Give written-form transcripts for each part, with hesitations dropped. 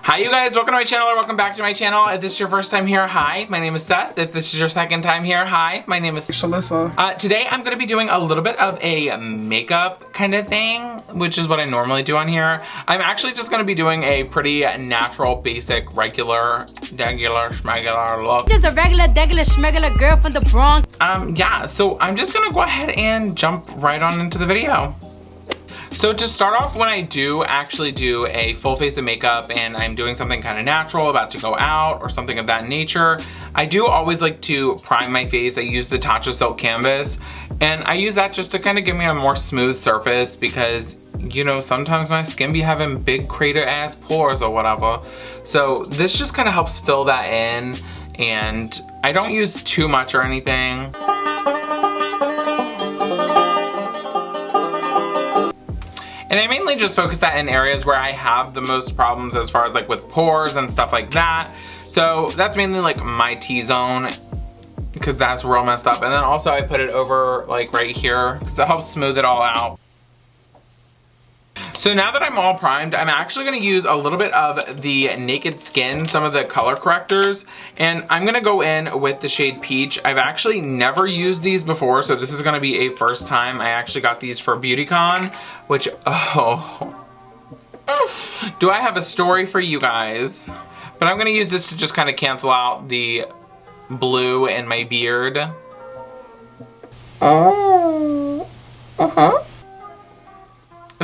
Hi you guys, welcome to my channel or welcome back to my channel. If this is your first time here, hi, my name is Seth. If this is your second time here, hi, my name is Shalissa. Today I'm gonna be doing a little bit of a makeup kind of thing, which is what I normally do on here. I'm actually just gonna be doing a pretty natural, basic, regular, schmegular look. Just a regular, schmegular girl from the Bronx. Yeah, so I'm just gonna go ahead and jump right on into the video. So to start off, when I do actually do a full face of makeup and I'm doing something kind of natural, about to go out or something of that nature, I do always like to prime my face. I use the Tatcha Silk Canvas, and I use that just to kind of give me a more smooth surface because, you know, sometimes my skin be having big crater ass pores or whatever. So this just kind of helps fill that in, and I don't use too much or anything. And I mainly just focus that in areas where I have the most problems as far as like with pores and stuff like that. So that's mainly like my T-zone because that's real messed up. And then also I put it over like right here because it helps smooth it all out. So now that I'm all primed, I'm actually gonna use a little bit of the Naked Skin, some of the color correctors, and I'm gonna go in with the shade Peach. I've actually never used these before, so this is gonna be a first time. I actually got these for Beautycon, which, oh, do I have a story for you guys. But I'm gonna use this to just kind of cancel out the blue in my beard. Oh,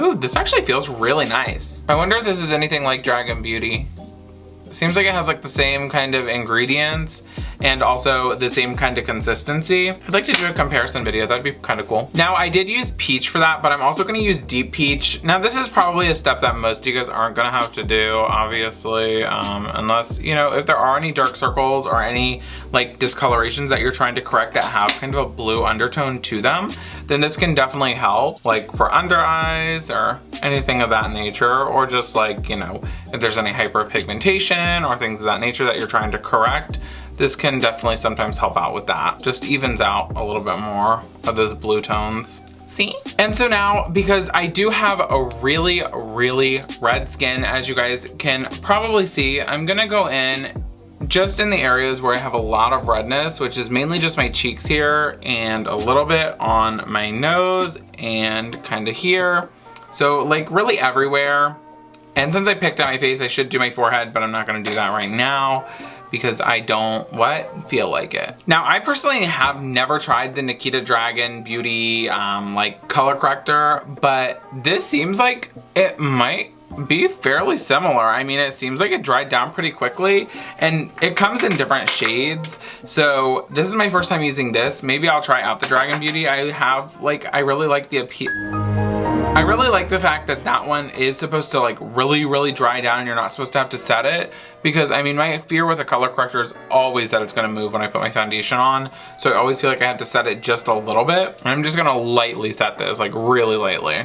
Ooh, this actually feels really nice. I wonder if this is anything like Dragon Beauty. Seems like it has like the same kind of ingredients and also the same kind of consistency. I'd like to do a comparison video, that'd be kind of cool. Now I did use Peach for that, but I'm also gonna use Deep Peach. Now this is probably a step that most of you guys aren't gonna have to do, obviously, unless, you know, if there are any dark circles or any like discolorations that you're trying to correct that have kind of a blue undertone to them, then this can definitely help, like for under eyes or anything of that nature, or just like, you know, if there's any hyperpigmentation or things of that nature that you're trying to correct, this can definitely sometimes help out with that. Just evens out a little bit more of those blue tones. See? And so now, because I do have a really, really red skin, as you guys can probably see, I'm gonna go in just in the areas where I have a lot of redness, which is mainly just my cheeks here and a little bit on my nose and kind of here. So like really everywhere. And since I picked out my face, I should do my forehead, but I'm not gonna do that right now because I don't, feel like it. Now, I personally have never tried the Nikita Dragun Beauty like color corrector, but this seems like it might be fairly similar. I mean, it seems like it dried down pretty quickly and it comes in different shades. So this is my first time using this. Maybe I'll try out the Dragun Beauty. I really like the appeal. I really like the fact that that one is supposed to like really dry down and you're not supposed to have to set it, because I mean my fear with a color corrector is always that it's gonna move when I put my foundation on. So I always feel like I have to set it just a little bit. I'm just gonna lightly set this, like really lightly.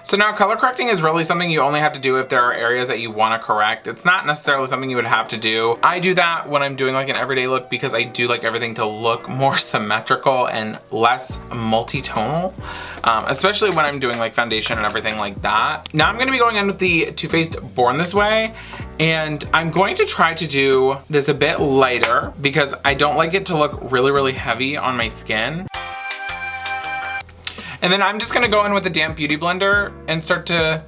So now color correcting is really something you only have to do if there are areas that you want to correct. It's not necessarily something you would have to do. I do that when I'm doing like an everyday look because I do like everything to look more symmetrical and less multi-tonal, especially when I'm doing like foundation and everything like that. Now I'm going to be going in with the Too Faced Born This Way, and I'm going to try to do this a bit lighter because I don't like it to look really heavy on my skin. And then I'm just gonna go in with a damp beauty blender and start to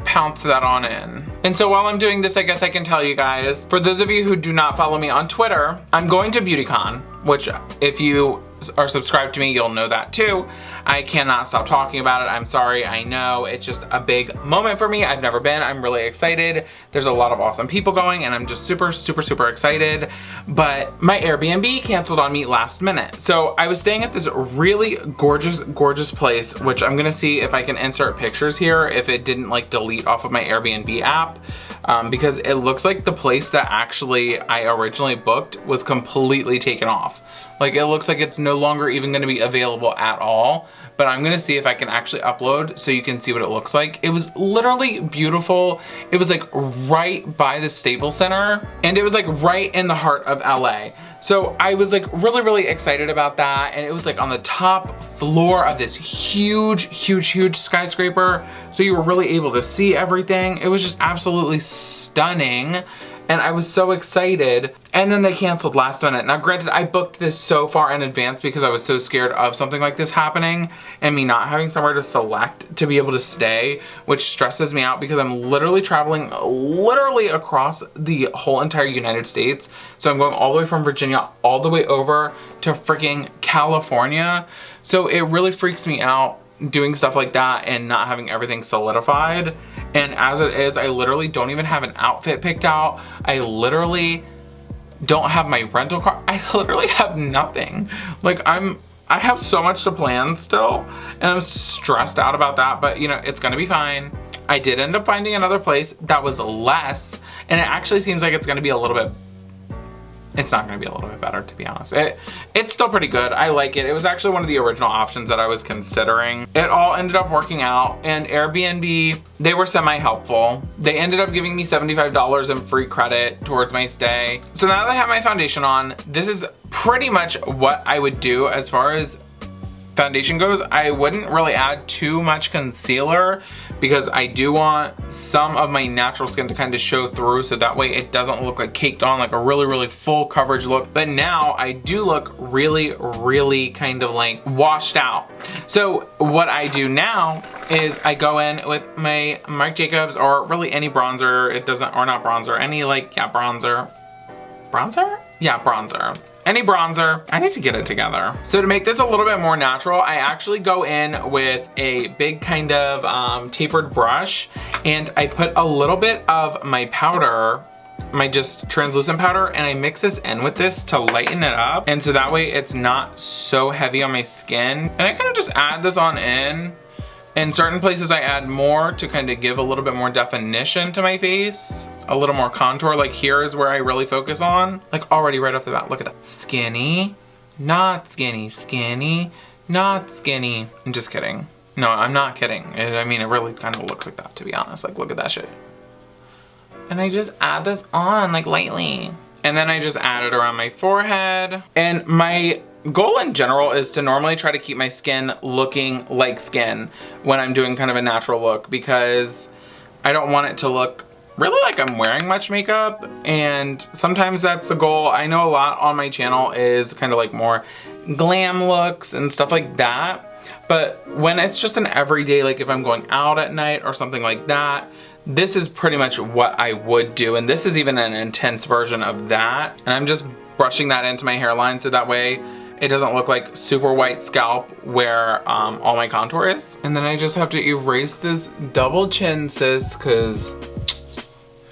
pounce that on in. And so while I'm doing this, I guess I can tell you guys, for those of you who do not follow me on Twitter, I'm going to Beautycon, which if you are subscribed to me, you'll know that too. I cannot stop talking about it. I'm sorry, I know. It's just a big moment for me. I've never been. I'm really excited. There's a lot of awesome people going and I'm just super excited. But my Airbnb canceled on me last minute. So I was staying at this really gorgeous place, which I'm gonna see if I can insert pictures here if it didn't like delete off of my Airbnb app. Because it looks like the place that actually I originally booked was completely taken off. Like it looks like it's no longer even gonna be available at all, but I'm gonna see if I can actually upload so you can see what it looks like. It was literally beautiful. It was like right by the Staples Center and it was like right in the heart of LA. So I was like really excited about that, and it was like on the top floor of this huge skyscraper, so you were really able to see everything. It was just absolutely stunning, and I was so excited. And then they canceled last minute. Now granted, I booked this so far in advance because I was so scared of something like this happening and me not having somewhere to select to be able to stay, which stresses me out because I'm literally traveling across the whole entire United States. So I'm going all the way from Virginia all the way over to freaking California. So it really freaks me out doing stuff like that and not having everything solidified. And as it is, I literally don't even have an outfit picked out. I literally don't have my rental car. I literally have nothing. Like I have so much to plan still, and I'm stressed out about that, but you know, it's gonna be fine. I did end up finding another place that was less, and it actually seems like it's gonna be a little bit, it's not gonna be a little bit better, to be honest. It's still pretty good. I like it. It was actually one of the original options that I was considering. It all ended up working out, and Airbnb, they were semi-helpful. They ended up giving me $75 in free credit towards my stay. So now that I have my foundation on, this is pretty much what I would do as far as foundation goes. I wouldn't really add too much concealer because I do want some of my natural skin to kind of show through, so that way it doesn't look like caked on, like a really full coverage look. But now I do look really kind of like washed out. So what I do now is I go in with my Marc Jacobs, or really any bronzer. It doesn't, or not bronzer, any like, yeah, bronzer. Yeah, bronzer. Any bronzer. I need to get it together. So to make this a little bit more natural, I actually go in with a big kind of tapered brush, and I put a little bit of my powder, my just translucent powder, and I mix this in with this to lighten it up. And so that way it's not so heavy on my skin. And I kind of just add this on in. In certain places I add more to kind of give a little bit more definition to my face, a little more contour. Like here is where I really focus on. Like already right off the bat, look at that. Skinny, not skinny, skinny, not skinny. I'm just kidding. No, I'm not kidding. I mean, it really kind of looks like that, to be honest. Like, look at that shit. And I just add this on like lightly. And then I just add it around my forehead. And my goal in general is to normally try to keep my skin looking like skin when I'm doing kind of a natural look, because I don't want it to look really like I'm wearing much makeup, and sometimes that's the goal. I know a lot on my channel is kind of like more glam looks and stuff like that, but when it's just an everyday, like if I'm going out at night or something like that, this is pretty much what I would do, and this is even an intense version of that. And I'm just brushing that into my hairline so that way it doesn't look like super white scalp where all my contour is. And then I just have to erase this double chin, sis, because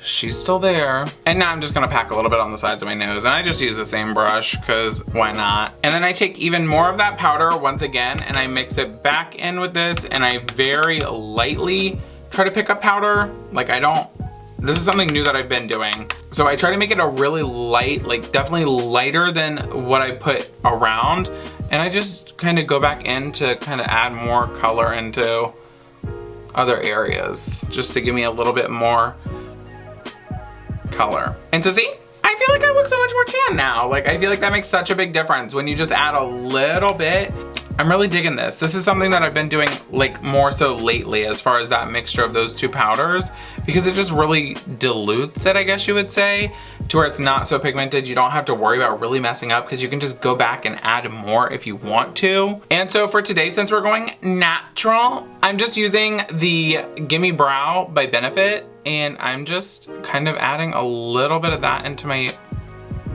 she's still there. And now I'm just gonna pack a little bit on the sides of my nose, and I just use the same brush because why not? And then I take even more of that powder once again, and I mix it back in with this, and I very lightly try to pick up powder. Like this is something new that I've been doing. So I try to make it a really light, like definitely lighter than what I put around. And I just kind of go back in to kind of add more color into other areas, just to give me a little bit more color. And so see, I feel like I look so much more tan now. Like I feel like that makes such a big difference when you just add a little bit. I'm really digging this. This is something that I've been doing like more so lately as far as that mixture of those two powders, because it just really dilutes it, I guess you would say, to where it's not so pigmented. You don't have to worry about really messing up because you can just go back and add more if you want to. And so for today, since we're going natural, I'm just using the Gimme Brow by Benefit, and I'm just kind of adding a little bit of that into my,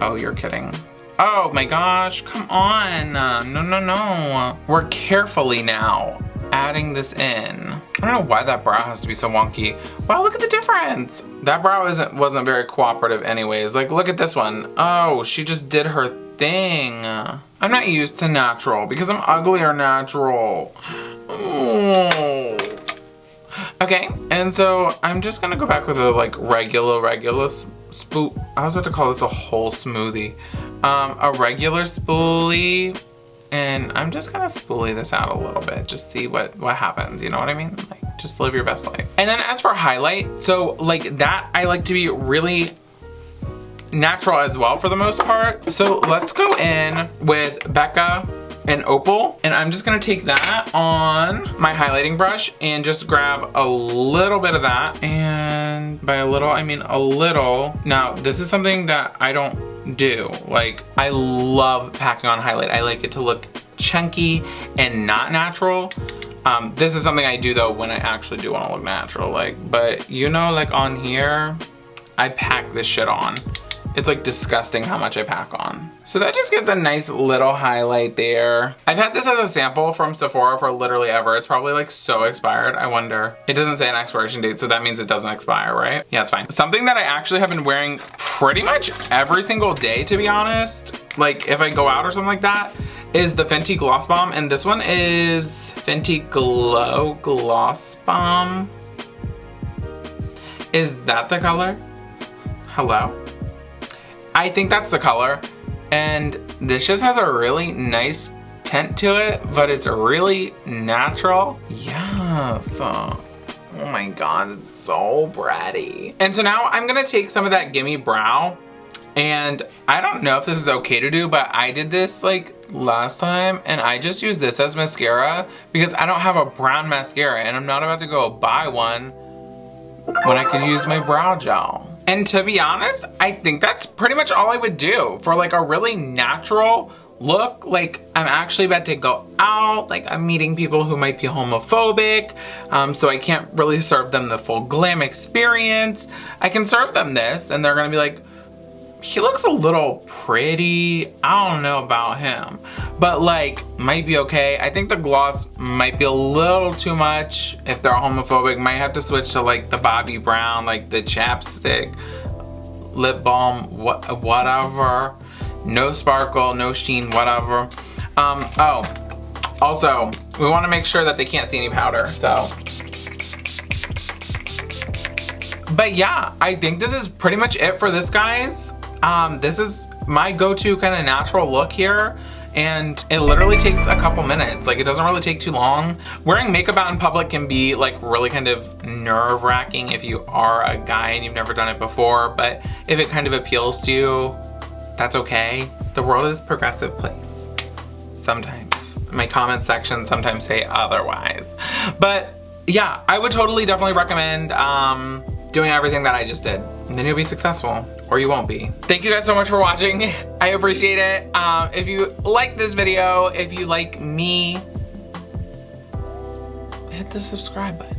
oh, you're kidding. Oh my gosh, come on. No. We're carefully now adding this in. I don't know why that brow has to be so wonky. Wow, look at the difference. That brow wasn't very cooperative anyways. Like, look at this one. Oh, she just did her thing. I'm not used to natural because I'm ugly or natural. Oh. Okay, and so I'm just gonna go back with a like regular spool. I was about to call this a whole smoothie. A regular spoolie, and I'm just gonna spoolie this out a little bit, just see what happens, you know what I mean? Like, just live your best life. And then as for highlight, so like that, I like to be really natural as well for the most part. So let's go in with Becca and Opal, and I'm just gonna take that on my highlighting brush and just grab a little bit of that. And by a little, I mean a little. Now, this is something that I don't do. Like, I love packing on highlight. I like it to look chunky and not natural. This is something I do though when I actually do want to look natural. Like, but you know, like on here, I pack this shit on. It's like disgusting how much I pack on. So that just gives a nice little highlight there. I've had this as a sample from Sephora for literally ever. It's probably like so expired, I wonder. It doesn't say an expiration date, so that means it doesn't expire, right? Yeah, it's fine. Something that I actually have been wearing pretty much every single day, to be honest, like if I go out or something like that, is the Fenty Gloss Bomb. And this one is Fenty Glow Gloss Bomb. Is that the color? Hello? I think that's the color, and this just has a really nice tint to it, but it's really natural. Yes. Oh my god, it's so pretty. And so now I'm gonna take some of that Gimme Brow, and I don't know if this is okay to do, but I did this like last time, and I just used this as mascara because I don't have a brown mascara, and I'm not about to go buy one when I could use my brow gel. And to be honest, I think that's pretty much all I would do for like a really natural look. Like, I'm actually about to go out, like I'm meeting people who might be homophobic, so I can't really serve them the full glam experience. I can serve them this and they're gonna be like, he looks a little pretty. I don't know about him, but like might be okay. I think the gloss might be a little too much. If they're homophobic, might have to switch to like the Bobbi Brown, like the chapstick, lip balm, whatever. No sparkle, no sheen, whatever. Oh, also, we want to make sure that they can't see any powder, so. But yeah, I think this is pretty much it for this, guys. This is my go-to kind of natural look here, and it literally takes a couple minutes. Like, it doesn't really take too long. Wearing makeup out in public can be like really kind of nerve-wracking if you are a guy and you've never done it before, but if it kind of appeals to you, that's okay. The world is a progressive place. Sometimes. My comment section sometimes say otherwise. But yeah, I would totally definitely recommend doing everything that I just did. And then you'll be successful, or you won't be. Thank you guys so much for watching. I appreciate it. If you like this video, if you like me, hit the subscribe button.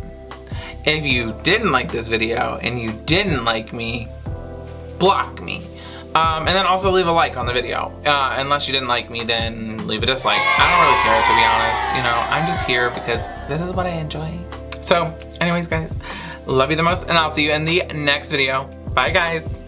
If you didn't like this video and you didn't like me, block me. And then also leave a like on the video. Unless you didn't like me, then leave a dislike. I don't really care, to be honest. You know, I'm just here because this is what I enjoy. So anyways, guys, love you the most, and I'll see you in the next video. Bye, guys.